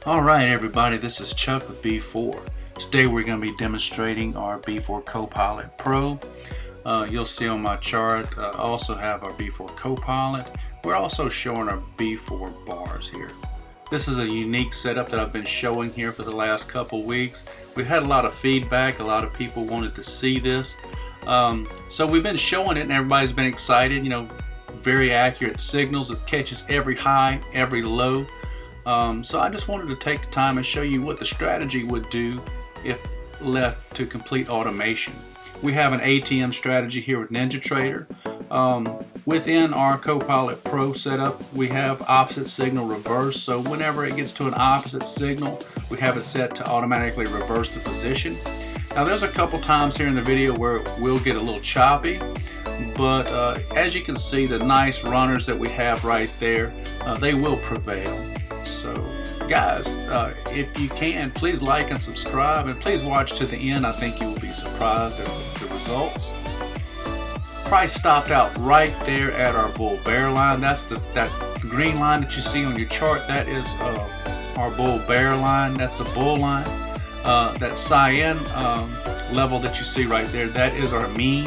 Alright everybody, this is Chuck with B4. Today we're going to be demonstrating our B4 CoPilot Pro. You'll see on my chart, I also have our B4 CoPilot. We're also showing our B4 bars here. This is a unique setup that I've been showing here for the last couple weeks. We've had a lot of feedback, a lot of people wanted to see this. So we've been showing it and everybody's been excited, very accurate signals. It catches every high, every low. So I just wanted to take the time and show you what the strategy would do if left to complete automation. We have an ATM strategy here with NinjaTrader. Within our CoPilot Pro setup, we have opposite signal reverse. So whenever it gets to an opposite signal, we have it set to automatically reverse the position. Now there's a couple times here in the video where it will get a little choppy, but as you can see, the nice runners that we have right there, they will prevail. So guys, if you can, please like and subscribe, and please watch to the end. I think you will be surprised at the results. Price stopped out right there at our bull bear line. That's that green line that you see on your chart. That is our bull bear line. That's the bull line. That cyan level that you see right there, that is our mean,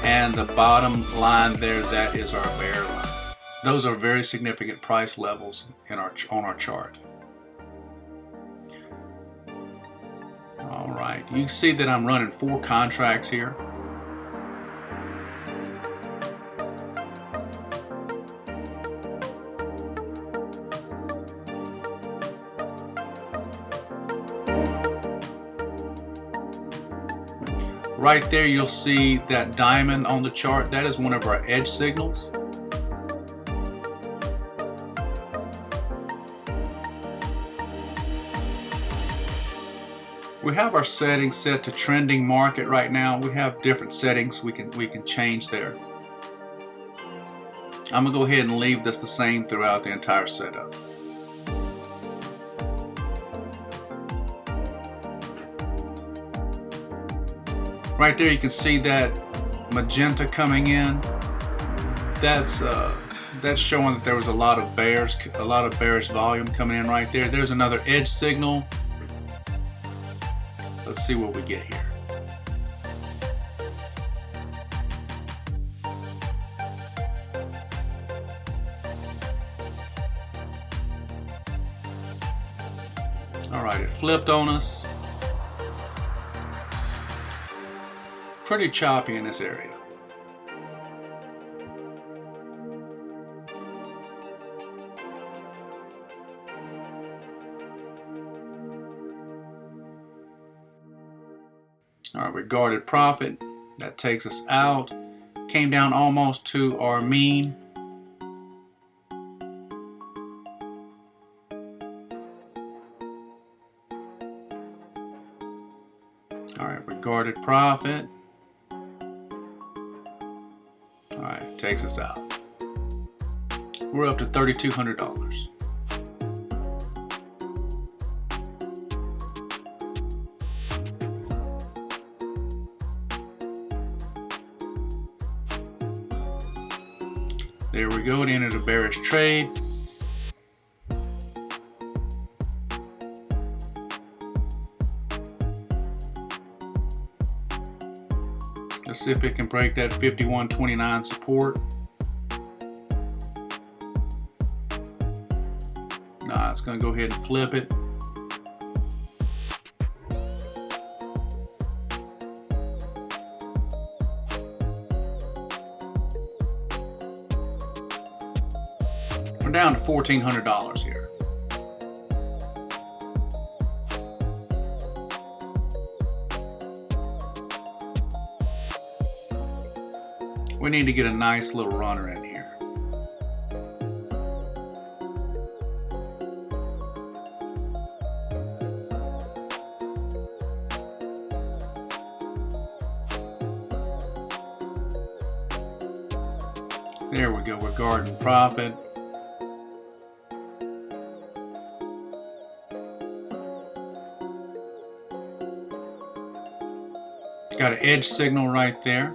and the bottom line there, that is our bear line. Those are very significant price levels on our chart. All right, you see that I'm running 4 contracts here. Right there, you'll see that diamond on the chart. That is one of our edge signals. We have our settings set to trending market right now. We have different settings we can change there. I'm gonna go ahead and leave this the same throughout the entire setup. Right there you can see that magenta coming in. That's showing that there was a lot of bearish volume coming in right there. There's another edge signal. Let's see what we get here. All right, it flipped on us. Pretty choppy in this area. All right, we guarded profit. That takes us out. Came down almost to our mean. All right, we guarded profit. All right, takes us out. We're up to $3,200. There we go, it ended a bearish trade. Let's see if it can break that 51.29 support. Nah, it's gonna go ahead and flip it. We're down to $1,400 here. We need to get a nice little runner in here. There we go, we're guarding profit. Got an edge signal right there.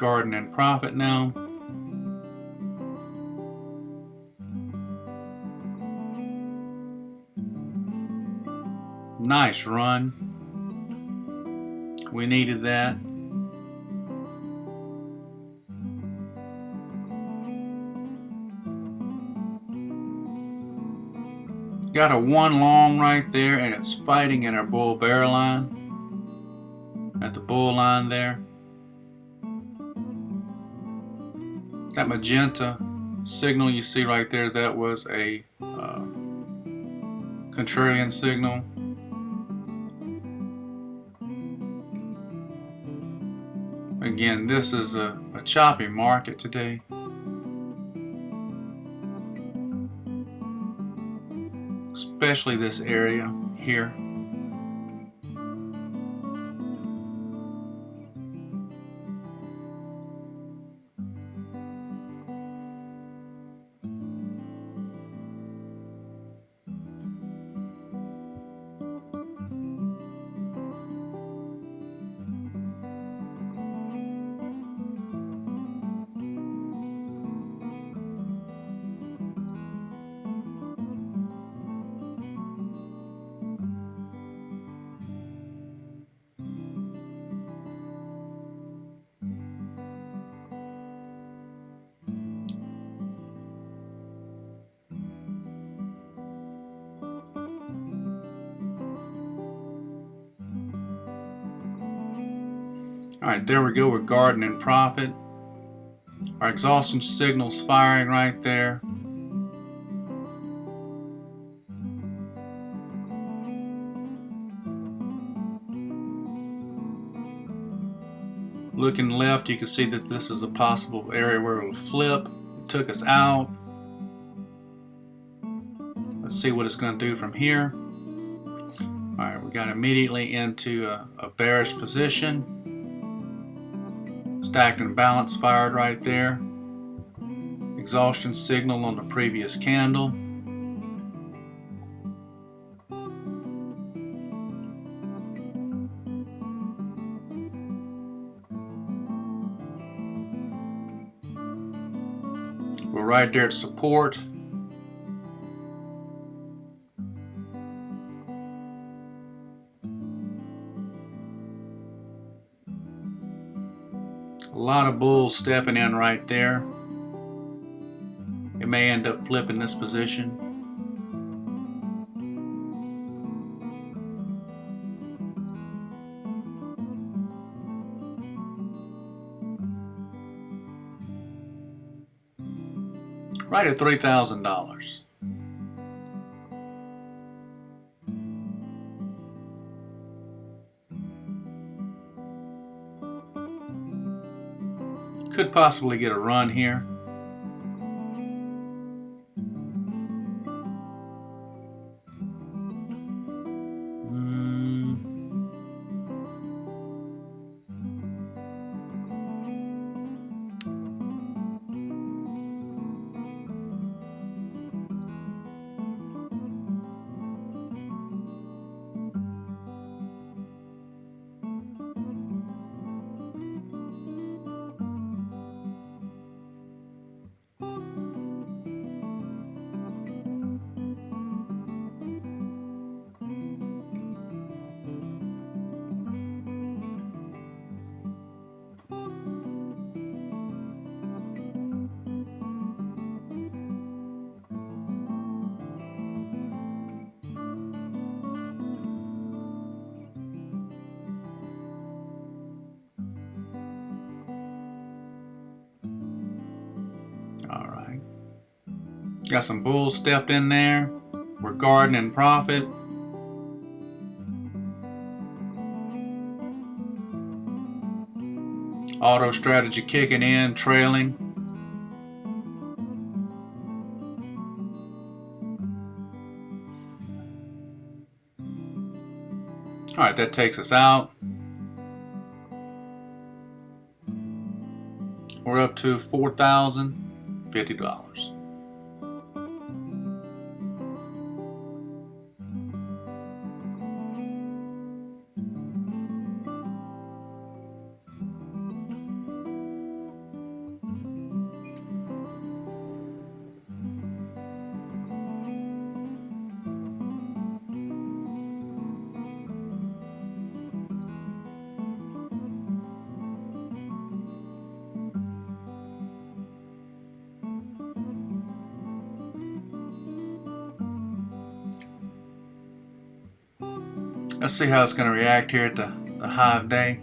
garden and profit now. Nice run. We needed that. Got a 1 long right there, and it's fighting in our bull bear line. At the bull line there. That magenta signal you see right there, that was a contrarian signal. Again, this is a choppy market today. Especially this area here. Alright, there we go. We're garden and profit. Our exhaustion signal's firing right there. Looking left, you can see that this is a possible area where it will flip. It took us out. Let's see what it's going to do from here. Alright, we got immediately into a bearish position. Stacked and balanced fired right there. Exhaustion signal on the previous candle. We're right there at support. A lot of bulls stepping in right there. It may end up flipping this position. Right at $3,000. Could possibly get a run here. Alright. Got some bulls stepped in there. We're garden and profit. Auto strategy kicking in, trailing. Alright, that takes us out. We're up to $4,050. Let's see how it's going to react here at the high of day.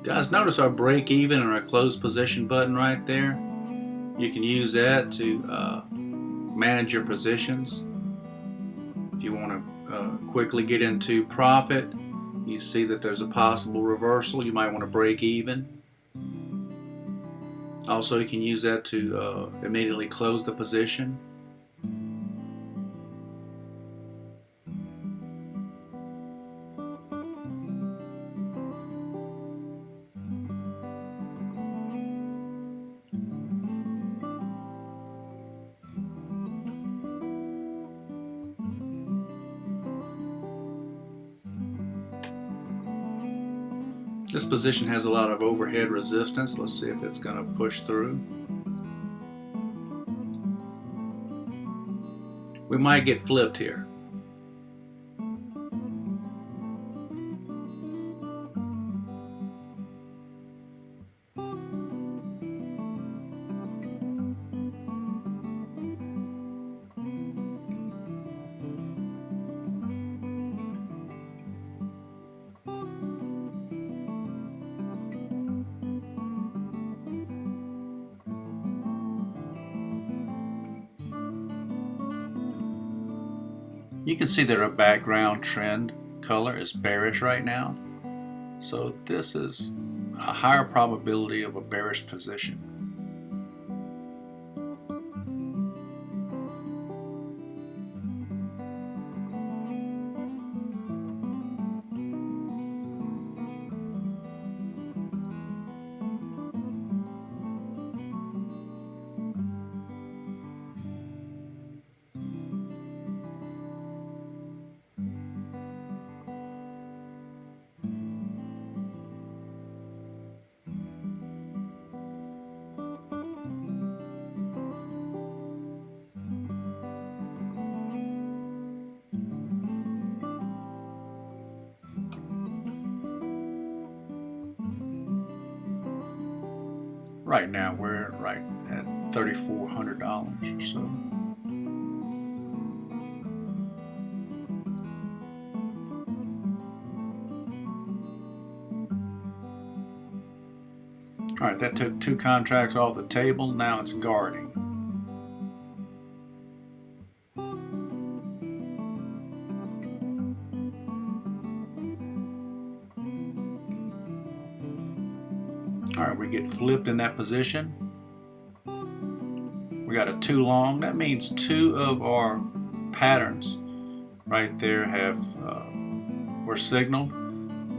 Guys, notice our break even and our close position button right there. You can use that to manage your positions. If you want to quickly get into profit, you see that there's a possible reversal. You might want to break even. Also, you can use that to immediately close the position. This position has a lot of overhead resistance. Let's see if it's going to push through. We might get flipped here. You can see that our background trend color is bearish right now. So this is a higher probability of a bearish position. Right now we're right at $3,400 or so. All right, that took 2 contracts off the table. Now it's guarding. All right, we get flipped in that position. We're got a 2 long. That means 2 of our patterns right there were signaled.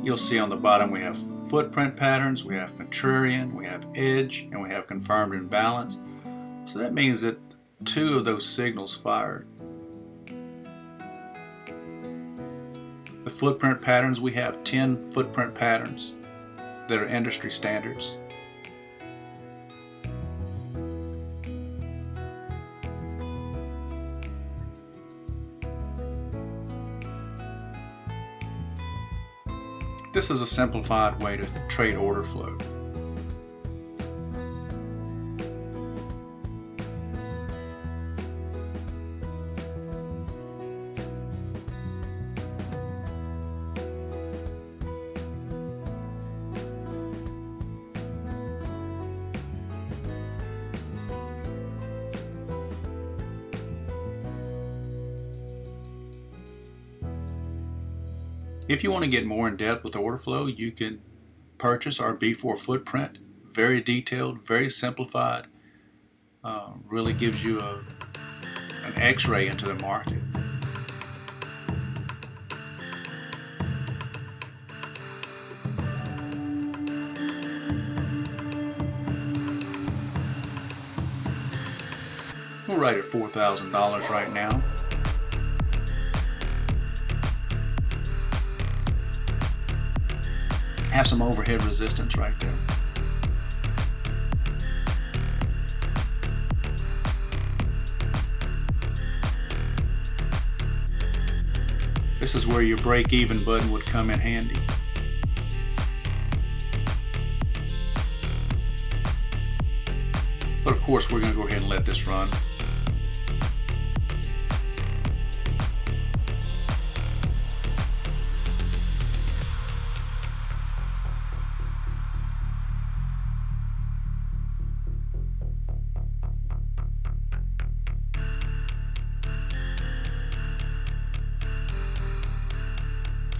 You'll see on the bottom we have footprint patterns, we have contrarian, we have edge, and we have confirmed imbalance. So that means that 2 of those signals fired. The footprint patterns, we have 10 footprint patterns that are industry standards. This is a simplified way to trade order flow. If you want to get more in depth with order flow, you can purchase our B4 footprint. Very detailed, very simplified. Really gives you an x-ray into the market. We're right at $4,000 right now. Have some overhead resistance right there. This is where your break-even button would come in handy. But of course, we're going to go ahead and let this run.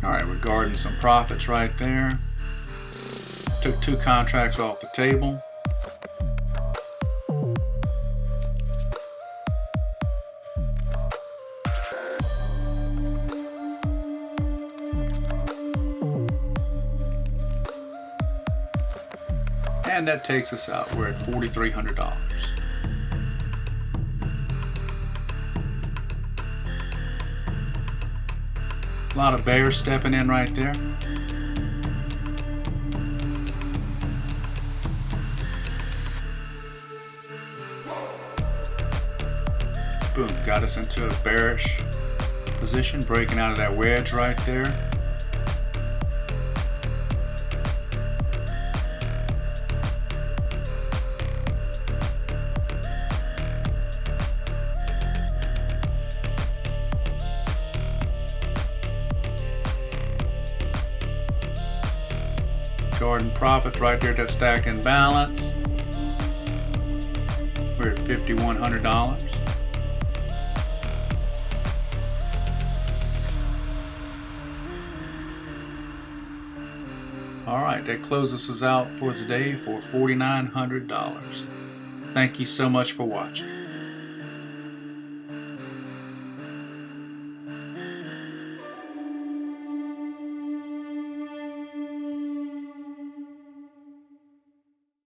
Alright, regarding some profits right there. Took 2 contracts off the table. And that takes us out. We're at $4,300. A lot of bears stepping in right there. Boom, got us into a bearish position, breaking out of that wedge right there. Garden profit right there at that stack and balance. We're at $5,100. Alright, that closes us out for today for $4,900. Thank you so much for watching.